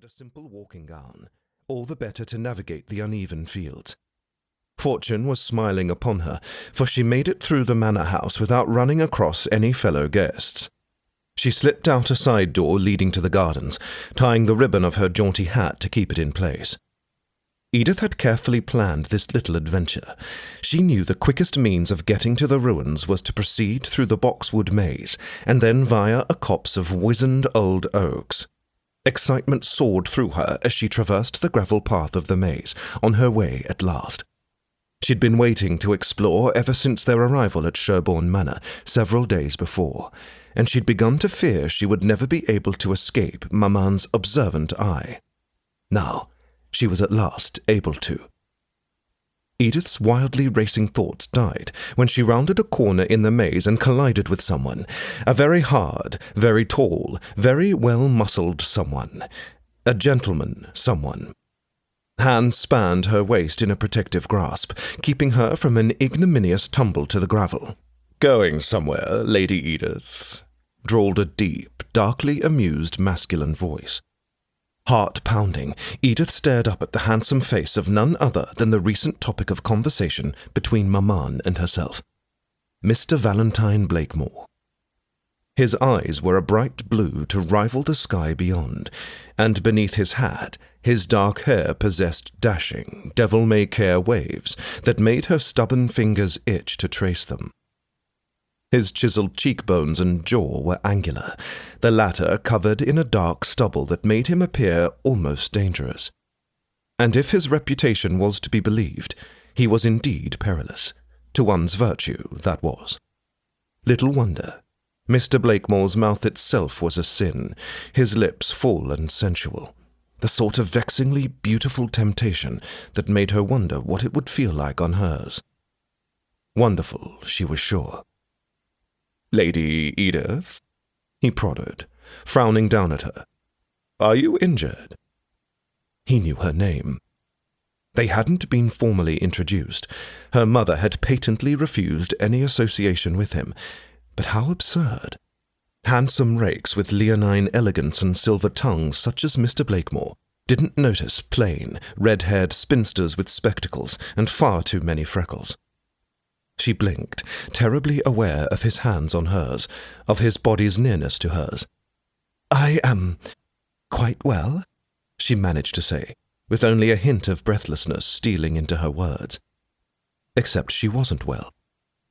a simple walking gown, all the better to navigate the uneven fields. Fortune was smiling upon her, for she made it through the manor house without running across any fellow guests. She slipped out a side door leading to the gardens, tying the ribbon of her jaunty hat to keep it in place. Edith had carefully planned this little adventure. She knew the quickest means of getting to the ruins was to proceed through the boxwood maze, and then via a copse of wizened old oaks. Excitement soared through her as she traversed the gravel path of the maze, on her way at last. She'd been waiting to explore ever since their arrival at Sherborne Manor several days before, and she'd begun to fear she would never be able to escape Maman's observant eye. Now, she was at last able to. Edith's wildly racing thoughts died when she rounded a corner in the maze and collided with someone, a very hard, very tall, very well-muscled someone, a gentleman someone. Hands spanned her waist in a protective grasp, keeping her from an ignominious tumble to the gravel. "Going somewhere, Lady Edith?" drawled a deep, darkly amused masculine voice. Heart pounding, Edith stared up at the handsome face of none other than the recent topic of conversation between Maman and herself, Mr. Valentine Blakemoor. His eyes were a bright blue to rival the sky beyond, and beneath his hat, his dark hair possessed dashing, devil-may-care waves that made her stubborn fingers itch to trace them. His chiseled cheekbones and jaw were angular, the latter covered in a dark stubble that made him appear almost dangerous. And if his reputation was to be believed, he was indeed perilous. To one's virtue, that was. Little wonder. Mr. Blakemoor's mouth itself was a sin, his lips full and sensual, the sort of vexingly beautiful temptation that made her wonder what it would feel like on hers. Wonderful, she was sure. "Lady Edith?" he prodded, frowning down at her. "Are you injured?" He knew her name. They hadn't been formally introduced. Her mother had patently refused any association with him. But how absurd. Handsome rakes with leonine elegance and silver tongues such as Mr. Blakemoor didn't notice plain, red-haired spinsters with spectacles and far too many freckles. She blinked, terribly aware of his hands on hers, of his body's nearness to hers. "I am quite well," she managed to say, with only a hint of breathlessness stealing into her words. Except she wasn't well.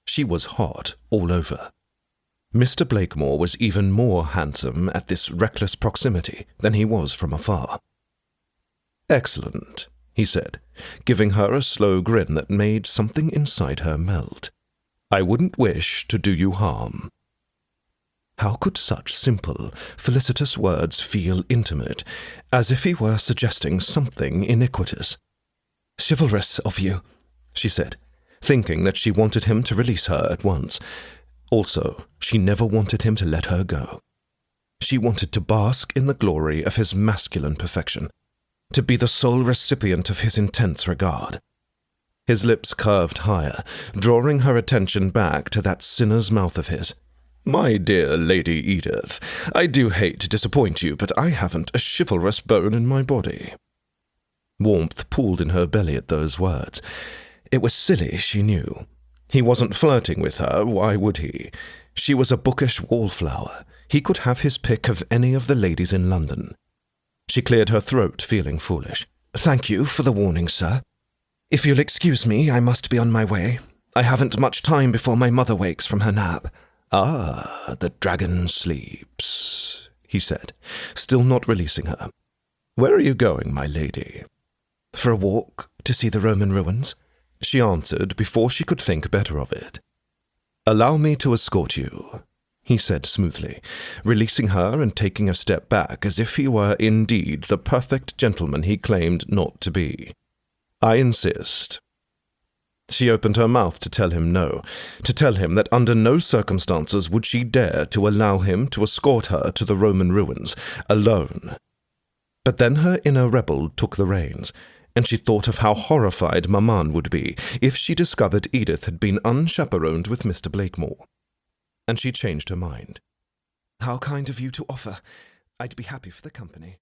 She was hot all over. Mr. Blakemoor was even more handsome at this reckless proximity than he was from afar. "Excellent," he said, giving her a slow grin that made something inside her melt. "I wouldn't wish to do you harm." How could such simple, felicitous words feel intimate, as if he were suggesting something iniquitous? "Chivalrous of you," she said, thinking that she wanted him to release her at once. Also, she never wanted him to let her go. She wanted to bask in the glory of his masculine perfection, to be the sole recipient of his intense regard. His lips curved higher, drawing her attention back to that sinner's mouth of his. "My dear Lady Edith, I do hate to disappoint you, but I haven't a chivalrous bone in my body." Warmth pooled in her belly at those words. It was silly, she knew. He wasn't flirting with her, why would he? She was a bookish wallflower. He could have his pick of any of the ladies in London. She cleared her throat, feeling foolish. "Thank you for the warning, sir. If you'll excuse me, I must be on my way. I haven't much time before my mother wakes from her nap." "Ah, the dragon sleeps," he said, still not releasing her. "Where are you going, my lady?" "For a walk, to see the Roman ruins," she answered before she could think better of it. "Allow me to escort you," he said smoothly, releasing her and taking a step back as if he were indeed the perfect gentleman he claimed not to be. "I insist." She opened her mouth to tell him no, to tell him that under no circumstances would she dare to allow him to escort her to the Roman ruins, alone. But then her inner rebel took the reins, and she thought of how horrified Maman would be if she discovered Edith had been unchaperoned with Mr. Blakemoor. And she changed her mind. "How kind of you to offer. I'd be happy for the company."